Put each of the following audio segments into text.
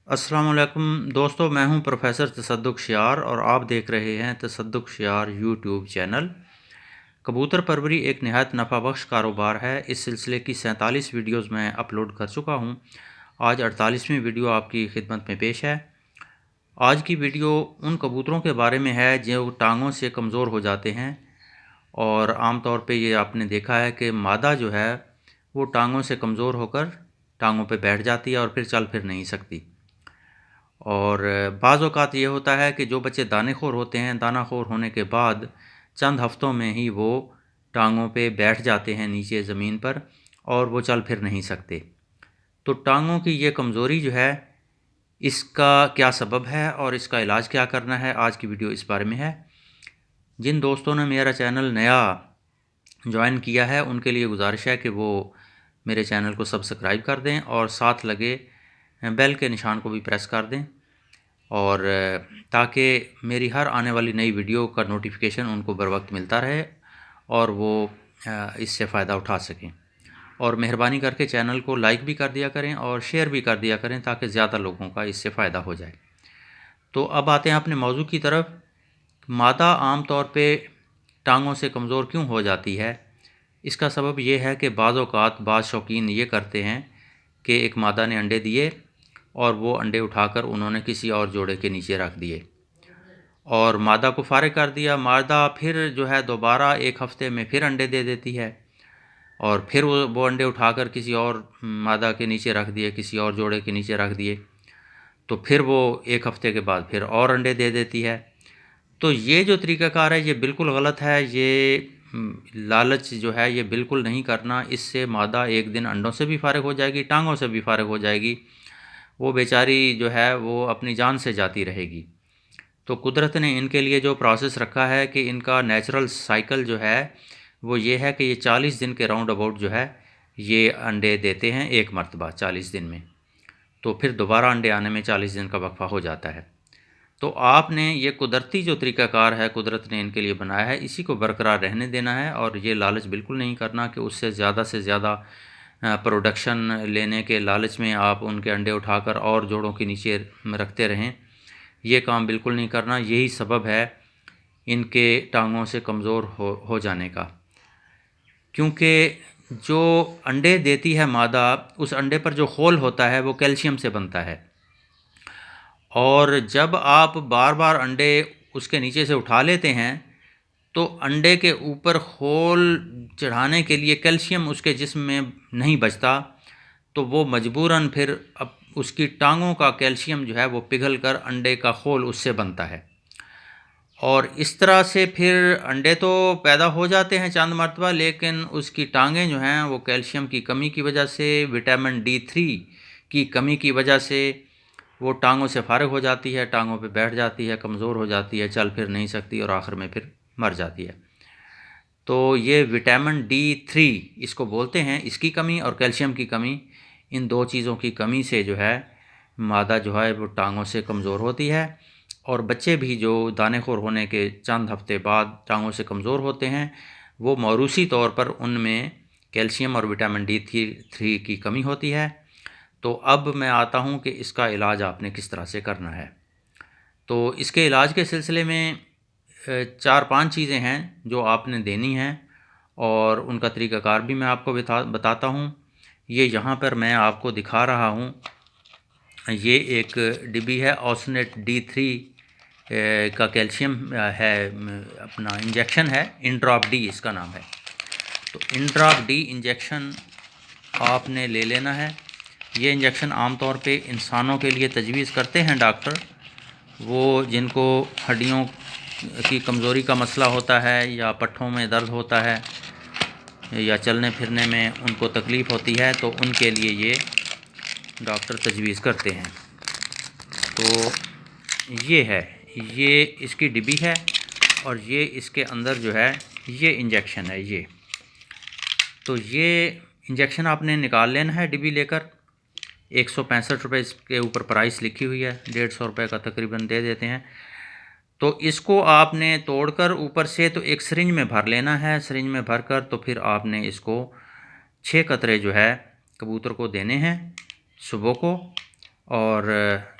अस्सलाम वालेकुम दोस्तों, मैं हूं प्रोफेसर तसद्दुक़ शियार और आप देख रहे हैं तसद्दुक़ शियार यूट्यूब चैनल। कबूतर परवरी एक नहायत नफ़ा बख्श कारोबार है। इस सिलसिले की 47 वीडियोज़ मैं अपलोड कर चुका हूं। आज 48वीं वीडियो आपकी खिदमत में पेश है। आज की वीडियो उन कबूतरों के बारे में है जो टांगों से कमज़ोर हो जाते हैं और आम तौर पे ये आपने देखा है कि मादा जो है वो टांगों से कमज़ोर होकर टांगों पे बैठ जाती है और फिर चल फिर नहीं सकती। और बाज़ औक़ात ये होता है कि जो बच्चे दानेखोर होते हैं, दानाखोर होने के बाद चंद हफ़्तों में ही वो टांगों पे बैठ जाते हैं नीचे ज़मीन पर और वो चल फिर नहीं सकते। तो टांगों की ये कमज़ोरी जो है, इसका क्या सबब है और इसका इलाज क्या करना है, आज की वीडियो इस बारे में है। जिन दोस्तों ने मेरा चैनल नया जॉइन किया है उनके लिए गुजारिश है कि वो मेरे चैनल को सब्सक्राइब कर दें और साथ लगे बेल के निशान को भी प्रेस कर दें और ताकि मेरी हर आने वाली नई वीडियो का नोटिफिकेशन उनको बर वक्त मिलता रहे और वो इससे फ़ायदा उठा सकें। और मेहरबानी करके चैनल को लाइक भी कर दिया करें और शेयर भी कर दिया करें ताकि ज़्यादा लोगों का इससे फ़ायदा हो जाए। तो अब आते हैं अपने मौजू की तरफ। मादा आम तौर पे टांगों से कमज़ोर क्यों हो जाती है? इसका सबब ये है कि बाज़ औक़ात बाज़ शौकीन ये करते हैं कि एक मादा ने अंडे दिए और वो अंडे उठाकर उन्होंने किसी और जोड़े के नीचे रख दिए और मादा को फ़ारिग कर दिया। मादा फिर जो है दोबारा एक हफ़्ते में फिर अंडे दे देती है और फिर वो अंडे उठाकर किसी और मादा के नीचे रख दिए, किसी और जोड़े के नीचे रख दिए, तो फिर वो एक हफ़्ते के बाद फिर और अंडे दे देती है। तो ये जो तरीक़ाकार है ये बिल्कुल गलत है। ये लालच जो है ये बिल्कुल नहीं करना। इससे मादा एक दिन अंडों से भी फ़ारिग हो जाएगी, टांगों से भी फ़ारिग हो जाएगी। वो बेचारी जो है वो अपनी जान से जाती रहेगी। तो कुदरत ने इनके लिए जो प्रोसेस रखा है कि इनका नेचुरल साइकिल जो है वो ये है कि ये 40 दिन के राउंड अबाउट जो है ये अंडे देते हैं एक मरतबा 40 दिन में, तो फिर दोबारा अंडे आने में 40 दिन का वक्फ़ा हो जाता है। तो आपने ये कुदरती जो तरीक़ाकार है कुदरत ने इनके लिए बनाया है, इसी को बरकरार रहने देना है और ये लालच बिल्कुल नहीं करना कि उससे ज़्यादा प्रोडक्शन लेने के लालच में आप उनके अंडे उठाकर और जोड़ों के नीचे रखते रहें। ये काम बिल्कुल नहीं करना। यही सबब है इनके टांगों से कमज़ोर हो जाने का, क्योंकि जो अंडे देती है मादा, उस अंडे पर जो खोल होता है वो कैल्शियम से बनता है और जब आप बार बार अंडे उसके नीचे से उठा लेते हैं तो अंडे के ऊपर खोल चढ़ाने के लिए कैल्शियम उसके जिस्म में नहीं बचता, तो वो मजबूरन फिर अब उसकी टांगों का कैल्शियम जो है वो पिघल कर अंडे का खोल उससे बनता है और इस तरह से फिर अंडे तो पैदा हो जाते हैं चंद मरतबा, लेकिन उसकी टांगें जो हैं वो कैल्शियम की कमी की वजह से, विटामिन D3 की कमी की वजह से वो टांगों से फ़ारिग हो जाती है, टांगों पे बैठ जाती है, कमज़ोर हो जाती है, चल फिर नहीं सकती और आखिर में फिर मर जाती है। तो ये विटामिन D3 इसको बोलते हैं, इसकी कमी और कैल्शियम की कमी, इन दो चीज़ों की कमी से जो है मादा जो है वो टांगों से कमज़ोर होती है और बच्चे भी जो दानेखोर होने के चंद हफ़्ते बाद टांगों से कमज़ोर होते हैं वो मौरूसी तौर पर उनमें कैल्शियम और विटामिन D3 की कमी होती है। तो अब मैं आता हूँ कि इसका इलाज आपने किस तरह से करना है। तो इसके इलाज के सिलसिले में 4-5 चीज़ें हैं जो आपने देनी हैं और उनका तरीक़ाकार भी मैं आपको बताता हूँ। ये यहाँ पर मैं आपको दिखा रहा हूँ, ये एक डिब्बी है ऑसनेट D3 का कैल्शियम है, अपना इंजेक्शन है, इंड्रॉप डी इसका नाम है। तो इंड्रॉप डी इंजेक्शन आपने ले लेना है। ये इंजेक्शन आमतौर पे इंसानों के लिए तजवीज़ करते हैं डॉक्टर, वो जिनको हड्डियों की कमज़ोरी का मसला होता है या पट्ठों में दर्द होता है या चलने फिरने में उनको तकलीफ़ होती है, तो उनके लिए ये डॉक्टर तजवीज़ करते हैं। तो ये है, ये इसकी डिब्बी है और ये इसके अंदर जो है ये इंजेक्शन है। ये तो ये इंजेक्शन आपने निकाल लेना है डिब्बी लेकर। 165 रुपये इसके ऊपर प्राइस लिखी हुई है, 150 रुपये का तकरीबन दे देते हैं। तो इसको आपने तोड़कर ऊपर से तो एक सिरिंज में भर लेना है। सिरिंज में भर कर तो फिर आपने इसको 6 कतरे जो है कबूतर को देने हैं सुबह को और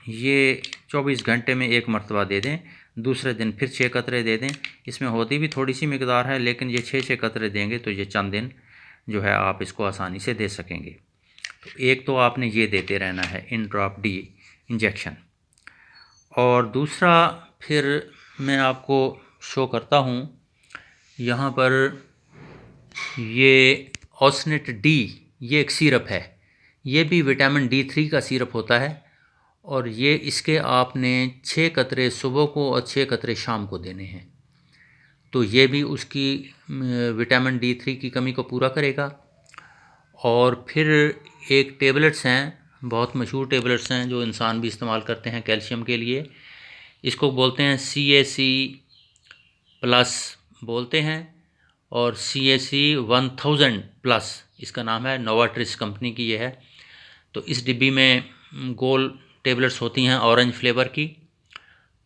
ये 24 घंटे में एक मरतबा दे दें, दूसरे दिन फिर 6 कतरे दे दें। इसमें होती भी थोड़ी सी मकदार है, लेकिन ये 6 कतरे देंगे तो ये चंद दिन जो है आप इसको आसानी से दे सकेंगे। तो एक तो आपने ये देते रहना है इन ड्रॉप डी इंजेक्शन। और दूसरा फिर मैं आपको शो करता हूँ यहाँ पर, ये ऑस्नेट डी, ये एक सिरप है, ये भी विटामिन D3 का सिरप होता है। और ये इसके आपने 6 कतरे सुबह को और 6 कतरे शाम को देने हैं। तो ये भी उसकी विटामिन D3 की कमी को पूरा करेगा। और फिर एक टेबलेट्स हैं, बहुत मशहूर टेबलेट्स हैं जो इंसान भी इस्तेमाल करते हैं कैल्शियम के लिए। इसको बोलते हैं CAC प्लस बोलते हैं, और CAC 1000 प्लस इसका नाम है, नोवाट्रिस कंपनी की ये है। तो इस डिब्बी में गोल टेबलेट्स होती हैं ऑरेंज फ्लेवर की,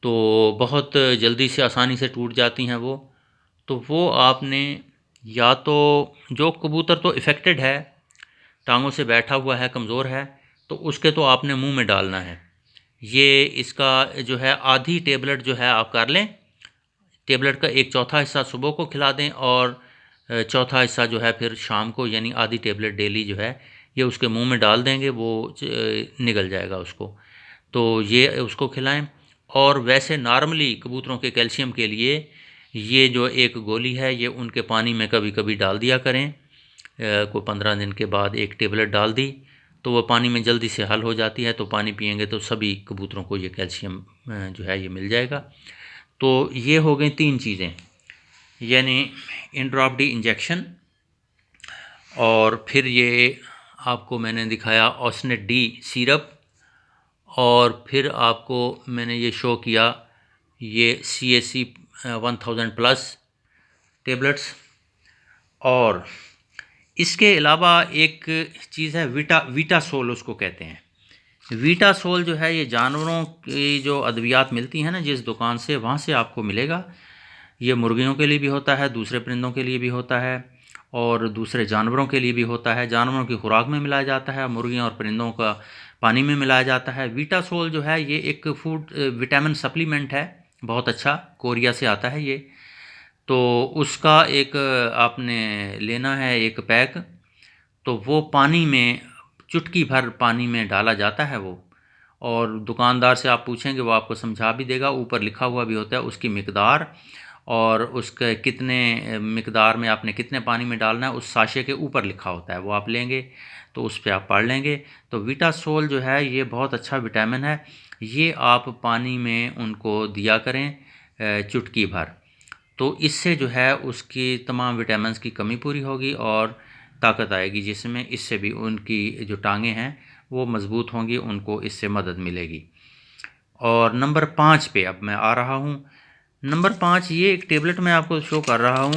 तो बहुत जल्दी से आसानी से टूट जाती हैं वो। तो वो आपने, या तो जो कबूतर तो इफ़ेक्टेड है, टांगों से बैठा हुआ है, कमज़ोर है, तो उसके तो आपने मुंह में डालना है। ये इसका जो है आधी टेबलेट जो है आप कर लें, टेबलेट का एक चौथा हिस्सा सुबह को खिला दें और चौथा हिस्सा जो है फिर शाम को, यानी आधी टेबलेट डेली जो है ये उसके मुंह में डाल देंगे, वो निगल जाएगा उसको। तो ये उसको खिलाएं। और वैसे नॉर्मली कबूतरों के कैल्शियम के लिए ये जो एक गोली है ये उनके पानी में कभी कभी डाल दिया करें। को 15 दिन के बाद एक टेबलेट डाल दी तो वो पानी में जल्दी से हल हो जाती है, तो पानी पिएंगे तो सभी कबूतरों को ये कैल्शियम जो है ये मिल जाएगा। तो ये हो गई 3 चीज़ें, यानी इंड्रॉप डी इंजेक्शन, और फिर ये आपको मैंने दिखाया ऑस्नेट डी सिरप, और फिर आपको मैंने ये शो किया ये CAC 1000 प्लस टेबलेट्स। और इसके अलावा एक चीज़ है वीटासोल उसको कहते हैं। वीटासोल जो है ये जानवरों की जो अद्वियात मिलती हैं ना जिस दुकान से, वहाँ से आपको मिलेगा। ये मुर्गियों के लिए भी होता है, दूसरे परिंदों के लिए भी होता है, और दूसरे जानवरों के लिए भी होता है। जानवरों की खुराक में मिलाया जाता है, मुर्गियों और परिंदों का पानी में मिलाया जाता है। वीटासोल जो है ये एक फूड विटामिन सप्लीमेंट है, बहुत अच्छा, कोरिया से आता है ये। तो उसका एक आपने लेना है एक पैक, तो वो पानी में चुटकी भर पानी में डाला जाता है वो, और दुकानदार से आप पूछेंगे वो आपको समझा भी देगा, ऊपर लिखा हुआ भी होता है उसकी मिकदार, और उसके कितने मिकदार में आपने कितने पानी में डालना है उस साशे के ऊपर लिखा होता है, वो आप लेंगे तो उस पर आप पढ़ लेंगे। तो वीटासोल जो है ये बहुत अच्छा विटामिन है, ये आप पानी में उनको दिया करें चुटकी भर। तो इससे जो है उसकी तमाम विटामिन्स की कमी पूरी होगी और ताकत आएगी जिसमें, इससे भी उनकी जो टांगें हैं वो मज़बूत होंगी, उनको इससे मदद मिलेगी। और नंबर 5 पे अब मैं आ रहा हूँ। नंबर 5 ये एक टेबलेट मैं आपको शो कर रहा हूँ,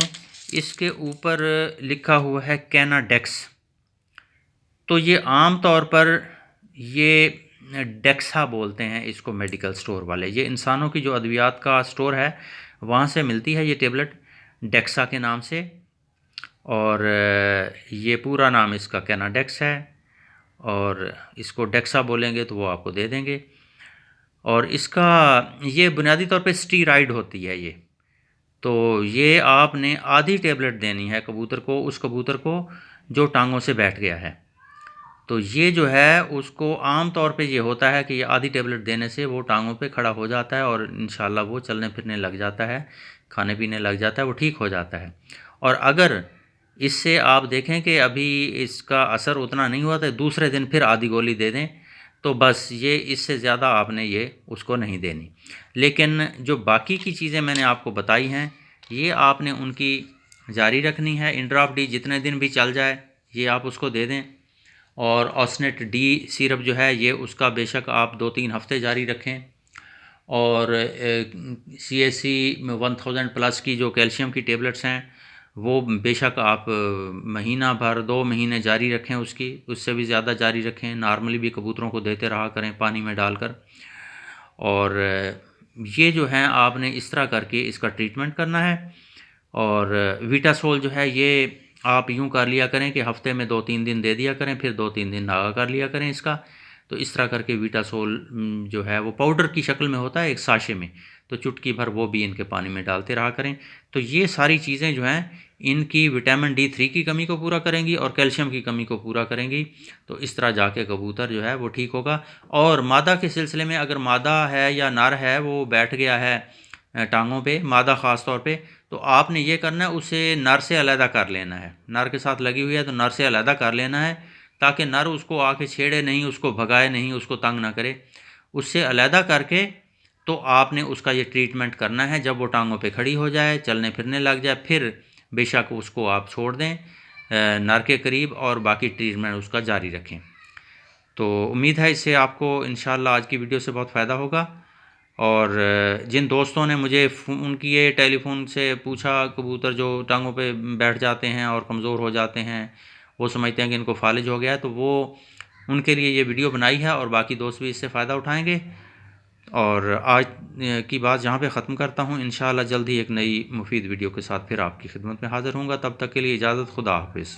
इसके ऊपर लिखा हुआ है कैनाडेक्स। तो ये आम तौर पर ये डेक्सा बोलते हैं इसको मेडिकल स्टोर वाले, ये इंसानों की जो अद्वियात का स्टोर है वहाँ से मिलती है ये टेबलेट डेक्सा के नाम से। और ये पूरा नाम इसका कैनाडेक्स है, और इसको डेक्सा बोलेंगे तो वो आपको दे देंगे। और इसका ये बुनियादी तौर पे स्टीराइड होती है ये। तो ये आपने आधी टेबलेट देनी है कबूतर को, उस कबूतर को जो टांगों से बैठ गया है। तो ये जो है उसको आम तौर पे ये होता है कि ये आधी टेबलेट देने से वो टांगों पे खड़ा हो जाता है और इंशाल्लाह वो चलने फिरने लग जाता है, खाने पीने लग जाता है, वो ठीक हो जाता है। और अगर इससे आप देखें कि अभी इसका असर उतना नहीं हुआ तो दूसरे दिन फिर आधी गोली दे दें, तो बस ये इससे ज़्यादा आपने ये उसको नहीं देनी। लेकिन जो बाकी की चीज़ें मैंने आपको बताई हैं ये आपने उनकी जारी रखनी है। इंड्राफ डी जितने दिन भी चल जाए ये आप उसको दे दें। और ऑस्नेट डी सिरप जो है ये उसका बेशक आप 2-3 हफ्ते जारी रखें। और CAC 1000 प्लस की जो कैल्शियम की टेबलेट्स हैं वो बेशक आप महीना भर 2 महीने जारी रखें, उससे भी ज़्यादा जारी रखें। नॉर्मली भी कबूतरों को देते रहा करें पानी में डालकर। और ये जो है आपने इस तरह करके इसका ट्रीटमेंट करना है। और वीटासोल जो है ये आप यूँ कर लिया करें कि हफ्ते में 2-3 दिन दे दिया करें, फिर 2-3 दिन नागा कर लिया करें इसका। तो इस तरह करके वीटासोल जो है वो पाउडर की शक्ल में होता है एक साशे में, तो चुटकी भर वो भी इनके पानी में डालते रहा करें। तो ये सारी चीज़ें जो हैं इनकी विटामिन D3 की कमी को पूरा करेंगी और कैल्शियम की कमी को पूरा करेंगी। तो इस तरह जाके कबूतर जो है वो ठीक होगा। और मादा के सिलसिले में अगर मादा है या नर है वो बैठ गया है टांगों पे, मादा ख़ास तौर पे, तो आपने ये करना है उसे नर से अलहदा कर लेना है। नर के साथ लगी हुई है तो नर से अलहदा कर लेना है, ताकि नर उसको आके छेड़े नहीं, उसको भगाए नहीं, उसको तंग ना करे। उससे अलहदा करके तो आपने उसका ये ट्रीटमेंट करना है। जब वो टांगों पे खड़ी हो जाए, चलने फिरने लग जाए, फिर बेशक उसको आप छोड़ दें नर के करीब और बाकी ट्रीटमेंट उसका जारी रखें। तो उम्मीद है इससे आपको इंशाल्लाह आज की वीडियो से बहुत फ़ायदा होगा। और जिन दोस्तों ने मुझे फ़ोन किए, टेलीफोन से पूछा, कबूतर जो टांगों पे बैठ जाते हैं और कमज़ोर हो जाते हैं, वो समझते हैं कि इनको फालिज हो गया है, तो वो उनके लिए ये वीडियो बनाई है और बाकी दोस्त भी इससे फ़ायदा उठाएंगे। और आज की बात यहाँ पे ख़त्म करता हूँ। इंशाअल्लाह जल्द ही एक नई मुफीद वीडियो के साथ फिर आपकी खिदमत में हाज़िर होऊंगा। तब तक के लिए इजाज़त, खुदा हाफिज़।